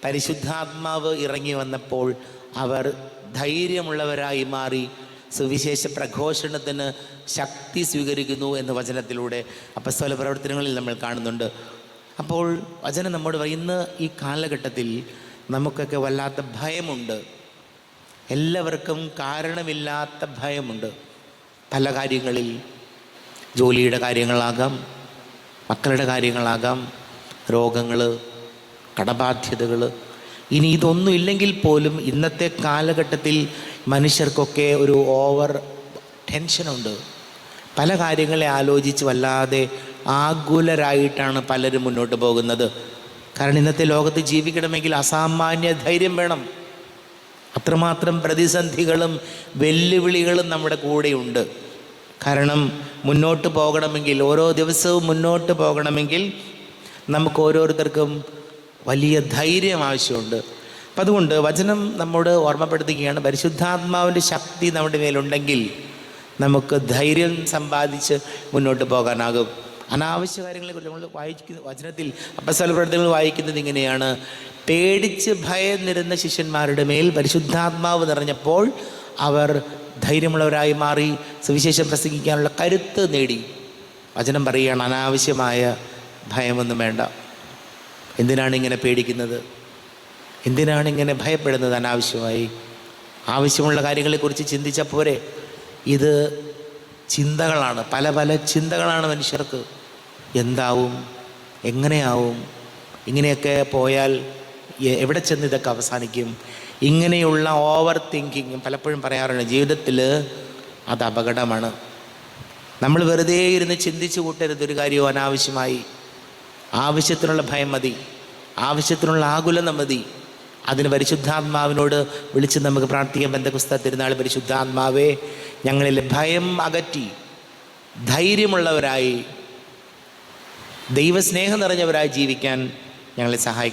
പരിശുദ്ധാത്മാവ് ഇറങ്ങി വന്നപ്പോൾ അവർ ധൈര്യമുള്ളവരായി മാറി സുവിശേഷ പ്രഘോഷണത്തിന് ശക്തി സ്വീകരിക്കുന്നു എന്ന് വചനത്തിലൂടെ അപ്പസ്തോല പ്രവർത്തനങ്ങളിൽ നമ്മൾ കാണുന്നുണ്ട്. അപ്പോൾ വചനം നമ്മോട് ഇന്ന് ഈ കാലഘട്ടത്തിൽ നമുക്കൊക്കെ വല്ലാത്ത ഭയമുണ്ട്. എല്ലാവർക്കും കാരണമില്ലാത്ത ഭയമുണ്ട്. പല കാര്യങ്ങളിൽ, ജോലിയുടെ കാര്യങ്ങളാകാം, മക്കളുടെ കാര്യങ്ങളാകാം, രോഗങ്ങൾ, കടബാധ്യതകൾ. ഇനി ഇതൊന്നും ഇല്ലെങ്കിൽ പോലും ഇന്നത്തെ കാലഘട്ടത്തിൽ മനുഷ്യർക്കൊക്കെ ഒരു ഓവർ ടെൻഷനുണ്ട്. പല കാര്യങ്ങളെ ആലോചിച്ച് വല്ലാതെ ആകുലരായിട്ടാണ് പലരും മുന്നോട്ട് പോകുന്നത്. കാരണം ഇന്നത്തെ ലോകത്ത് ജീവിക്കണമെങ്കിൽ അസാമാന്യ ധൈര്യം വേണം. അത്രമാത്രം പ്രതിസന്ധികളും വെല്ലുവിളികളും നമ്മുടെ കൂടെയുണ്ട്. കാരണം മുന്നോട്ട് പോകണമെങ്കിൽ, ഓരോ ദിവസവും മുന്നോട്ട് പോകണമെങ്കിൽ നമുക്ക് ഓരോരുത്തർക്കും വലിയ ധൈര്യം ആവശ്യമുണ്ട്. അപ്പം അതുകൊണ്ട് വചനം നമ്മോട് ഓർമ്മപ്പെടുത്തുകയാണ്, പരിശുദ്ധാത്മാവിൻ്റെ ശക്തി നമ്മുടെ മേലുണ്ടെങ്കിൽ നമുക്ക് ധൈര്യം സമ്പാദിച്ച് മുന്നോട്ട് പോകാനാകും. അനാവശ്യ കാര്യങ്ങളെക്കുറിച്ച് നമ്മൾ വായിക്കുന്ന വചനത്തിൽ അപ്പസ്തോല പ്രവർത്തനങ്ങൾ വായിക്കുന്നത് ഇങ്ങനെയാണ്: പേടിച്ച് ഭയന്നിരുന്ന ശിഷ്യന്മാരുടെ മേൽ പരിശുദ്ധാത്മാവ് നിറഞ്ഞപ്പോൾ അവർ ധൈര്യമുള്ളവരായി മാറി സുവിശേഷം പ്രസംഗിക്കാനുള്ള കരുത്ത് നേടി. വചനം പറയുകയാണ്, അനാവശ്യമായ ഭയമൊന്നും വേണ്ട. എന്തിനാണ് ഇങ്ങനെ പേടിക്കുന്നത്? എന്തിനാണ് ഇങ്ങനെ ഭയപ്പെടുന്നത് അനാവശ്യമായി? ആവശ്യമുള്ള കാര്യങ്ങളെക്കുറിച്ച് ചിന്തിച്ചാൽ പോരെ? ഇത് ചിന്തകളാണ്, പല പല ചിന്തകളാണ് മനുഷ്യർക്ക്. എന്താവും, എങ്ങനെയാവും, ഇങ്ങനെയൊക്കെ പോയാൽ എവിടെ ചെന്ന് ഇതൊക്കെ അവസാനിക്കും? ഇങ്ങനെയുള്ള ഓവർ തിങ്കിങ് പലപ്പോഴും പറയാറുണ്ട്. ജീവിതത്തിൽ അത് അപകടമാണ്. നമ്മൾ വെറുതെ ഇരുന്ന് ചിന്തിച്ചു കൂട്ടരുത് ഒരു കാര്യവും അനാവശ്യമായി. ആവശ്യത്തിനുള്ള ഭയം മതി, ആവശ്യത്തിനുള്ള ആകുലത മതി. അതിന് പരിശുദ്ധാത്മാവിനോട് വിളിച്ച് നമുക്ക് പ്രാർത്ഥിക്കാം. പെന്തക്കോസ്ത് തിരുനാൾ, പരിശുദ്ധാത്മാവേ, ഞങ്ങളിൽ ഭയം അകറ്റി ധൈര്യമുള്ളവരായി, ദൈവസ്നേഹം നിറഞ്ഞവരായി ജീവിക്കാൻ ഞങ്ങളെ സഹായിക്കും.